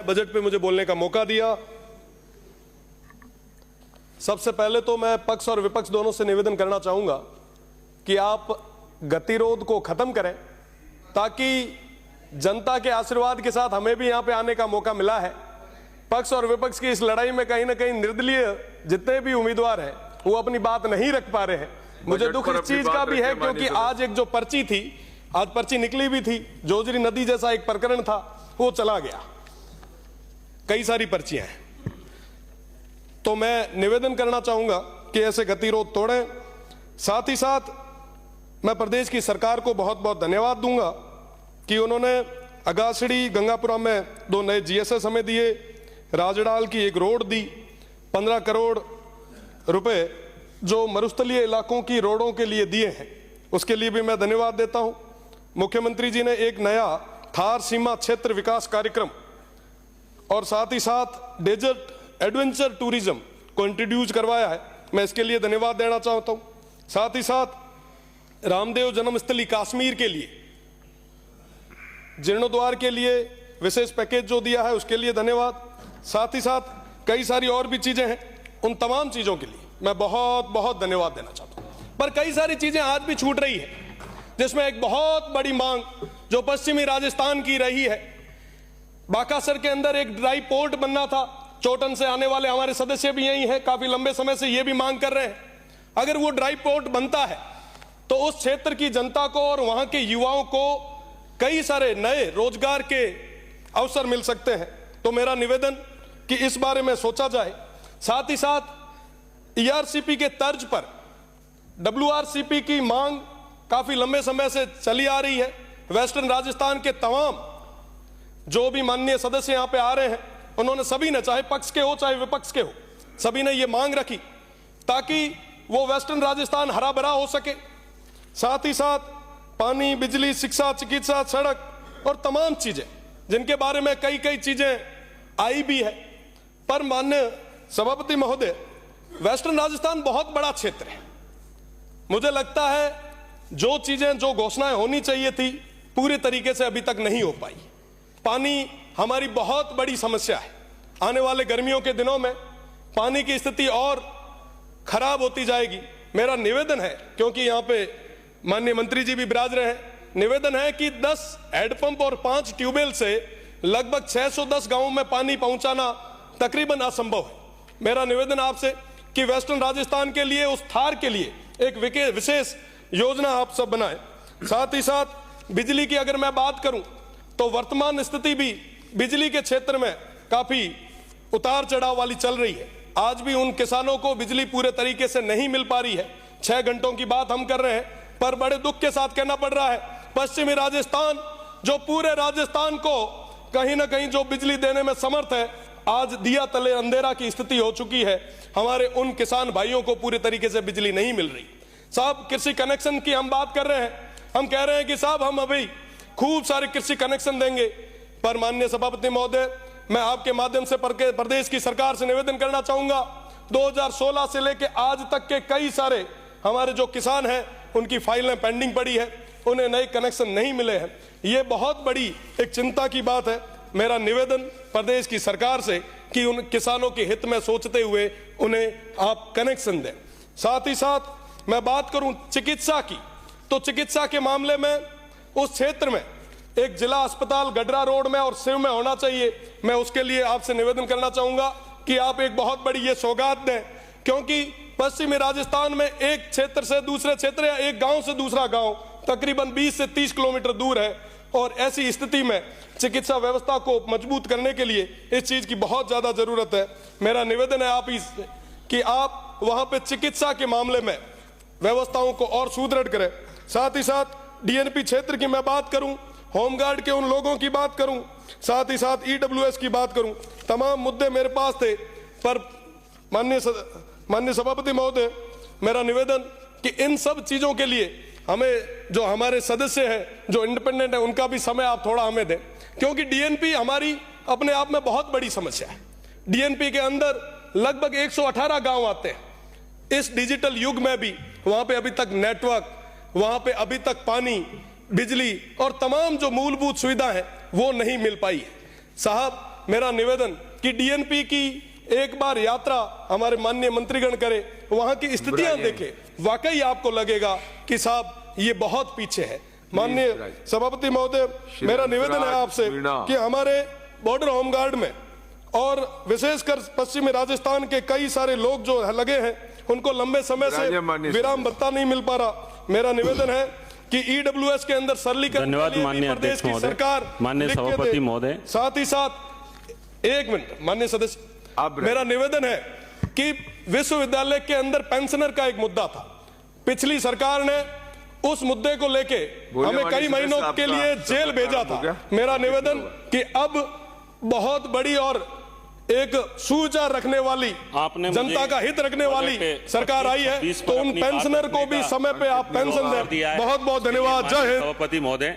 Budget पे मुझे बोलने का मौका दिया। सबसे पहले तो मैं पक्ष और विपक्ष दोनों से निवेदन करना चाहूंगा कि आप गतिरोध को खत्म करें, ताकि जनता के आशीर्वाद के साथ हमें भी यहां पे आने का मौका मिला है। पक्ष और विपक्ष की इस लड़ाई में कहीं ना कहीं निर्दलीय जितने भी उम्मीदवार हैं वो अपनी बात नहीं रख पा रहे हैं। मुझे दुख इस चीज का भी है क्योंकि आज एक जो पर्ची थी, आज पर्ची निकली भी थी, जोजरी नदी जैसा एक प्रकरण था, वो चला गया। कई सारी पर्चियां हैं। तो मैं निवेदन करना चाहूंगा कि ऐसे गतिरोध तोड़ें। साथ ही साथ मैं प्रदेश की सरकार को बहुत बहुत धन्यवाद दूंगा कि उन्होंने अगासड़ी गंगापुरा में 2 नए जीएसएस हमें दिए, राजडाल की एक रोड दी, 15 करोड़ रुपए जो मरुस्थलीय इलाकों की रोडों के लिए दिए हैं, उसके लिए भी मैं धन्यवाद देता हूं। मुख्यमंत्री जी ने एक नया थार सीमा क्षेत्र विकास कार्यक्रम और साथ ही साथ डेजर्ट एडवेंचर टूरिज्म को इंट्रोड्यूस करवाया है, मैं इसके लिए धन्यवाद देना चाहता हूं। साथ ही साथ रामदेव जन्मस्थली कश्मीर के लिए जीर्णोद्वार के लिए विशेष पैकेज जो दिया है उसके लिए धन्यवाद। साथ ही साथ कई सारी और भी चीजें हैं, उन तमाम चीजों के लिए मैं बहुत बहुत धन्यवाद देना चाहता हूं। पर कई सारी चीजें आज भी छूट रही है, जिसमें एक बहुत बड़ी मांग जो पश्चिमी राजस्थान की रही है। बाकासर के अंदर एक ड्राई पोर्ट बनना था, चोटन से आने वाले हमारे सदस्य भी यही हैं, काफी लंबे समय से ये भी मांग कर रहे हैं। अगर वो ड्राई पोर्ट बनता है तो उस क्षेत्र की जनता को और वहां के युवाओं को कई सारे नए रोजगार के अवसर मिल सकते हैं। तो मेरा निवेदन कि इस बारे में सोचा जाए। साथ ही साथ ईआरसीपी के तर्ज पर डब्ल्यूआरसीपी की मांग काफी लंबे समय से चली आ रही है। वेस्टर्न राजस्थान के तमाम जो भी माननीय सदस्य यहां पे आ रहे हैं, उन्होंने सभी ने, चाहे पक्ष के हो चाहे विपक्ष के हो, सभी ने ये मांग रखी ताकि वो वेस्टर्न राजस्थान हरा भरा हो सके। साथ ही साथ पानी, बिजली, शिक्षा, चिकित्सा, सड़क और तमाम चीजें जिनके बारे में कई कई चीजें आई भी है। पर माननीय सभापति महोदय, वेस्टर्न राजस्थान बहुत बड़ा क्षेत्र है। मुझे लगता है जो चीजें, जो घोषणाएं होनी चाहिए थी, पूरे तरीके से अभी तक नहीं हो पाई। पानी हमारी बहुत बड़ी समस्या है। आने वाले गर्मियों के दिनों में पानी की स्थिति और खराब होती जाएगी। मेरा निवेदन है, क्योंकि यहां पे माननीय मंत्री जी भी विराज रहे हैं, निवेदन है कि 10 हैंडपंप और 5 ट्यूबवेल से लगभग 610 गांवों में पानी पहुंचाना तकरीबन असंभव है। मेरा निवेदन आपसे कि वेस्टर्न राजस्थान के लिए, उस थार के लिए एक विशेष योजना आप सब बनाएं। साथ ही साथ बिजली की अगर मैं बात करूं तो वर्तमान स्थिति भी बिजली के क्षेत्र में काफी उतार चढ़ाव वाली चल रही है। आज भी उन किसानों को बिजली पूरे तरीके से नहीं मिल पा रही है। 6 घंटों की बात हम कर रहे हैं, पर बड़े दुख के साथ कहना पड़ रहा है, पश्चिमी राजस्थान जो पूरे राजस्थान को कहीं ना कहीं जो बिजली देने में समर्थ है, आज दिया तले अंधेरा की स्थिति हो चुकी है। हमारे उन किसान भाइयों को पूरे तरीके से बिजली नहीं मिल रही। साहब, कृषि कनेक्शन की हम बात कर रहे हैं, हम कह रहे हैं कि साहब हम अभी खूब सारे कृषि कनेक्शन देंगे। पर माननीय सभापति महोदय, मैं आपके माध्यम से प्रदेश की सरकार से निवेदन करना चाहूंगा, 2016 से लेकर आज तक के कई सारे हमारे जो किसान हैं उनकी फाइलें पेंडिंग पड़ी है, उन्हें नए कनेक्शन नहीं मिले हैं। ये बहुत बड़ी एक चिंता की बात है। मेरा निवेदन प्रदेश की सरकार से कि उन किसानों के हित में सोचते हुए उन्हें आप कनेक्शन दें। साथ ही साथ मैं बात करूं चिकित्सा की, तो चिकित्सा के मामले में उस क्षेत्र में एक जिला अस्पताल गडरा रोड में और सिव में होना चाहिए। मैं उसके लिए आपसे निवेदन करना चाहूंगा कि आप एक बहुत बड़ी ये सौगात दें, क्योंकि पश्चिमी राजस्थान में एक क्षेत्र से दूसरे क्षेत्र या एक गांव से दूसरा गांव तकरीबन 20 से 30 किलोमीटर दूर है, और ऐसी स्थिति में चिकित्सा व्यवस्था को मजबूत करने के लिए इस चीज की बहुत ज्यादा जरूरत है। मेरा निवेदन है कि आप वहां पे चिकित्सा के मामले में व्यवस्थाओं को और सुदृढ़ करें। साथ ही साथ डीएनपी क्षेत्र की मैं बात करूं, होमगार्ड के उन लोगों की बात करूं, साथ ही साथ ईडब्ल्यूएस की बात करूं, तमाम मुद्दे मेरे पास थे। पर माननीय सभापति महोदय, मेरा निवेदन कि इन सब चीजों के लिए हमें, जो हमारे सदस्य हैं जो इंडिपेंडेंट है, उनका भी समय आप थोड़ा हमें दें, क्योंकि डीएनपी हमारी अपने आप में बहुत बड़ी समस्या है। डीएनपी के अंदर लगभग 118 गांव आते हैं। इस डिजिटल युग में भी वहां पे अभी तक नेटवर्क, वहां पे अभी तक पानी, बिजली और तमाम जो मूलभूत सुविधा है वो नहीं मिल पाई है। साहब, मेरा निवेदन कि डीएनपी की एक बार यात्रा हमारे माननीय मंत्रीगण करे, वहां की स्थितियां देखे, वाकई आपको लगेगा कि साहब ये बहुत पीछे है। माननीय सभापति महोदय, मेरा निवेदन है आपसे कि हमारे बॉर्डर होमगार्ड में और विशेषकर पश्चिमी राजस्थान के कई सारे लोग जो लगे हैं, उनको लंबे समय से विराम भत्ता नहीं मिल पा रहा। मेरा निवेदन है कि ईडब्ल्यूएस के अंदर सरलीकरण, धन्यवाद माननीय अध्यक्ष महोदय, माननीय सभापति महोदय, साथ ही साथ एक मिनट माननीय सदस्य, मेरा निवेदन है कि विश्वविद्यालय के अंदर पेंशनर का एक मुद्दा था, पिछली सरकार ने उस मुद्दे को लेके हमें कई महीनों के लिए जेल भेजा था। मेरा निवेदन कि अब बहुत बड़ी और एक सुविचार रखने वाली, जनता का हित रखने वाली सरकार आई है, तो उन पेंशनर को भी समय पे आप पेंशन दें। बहुत बहुत धन्यवाद। जय हिंद। सभापति महोदय।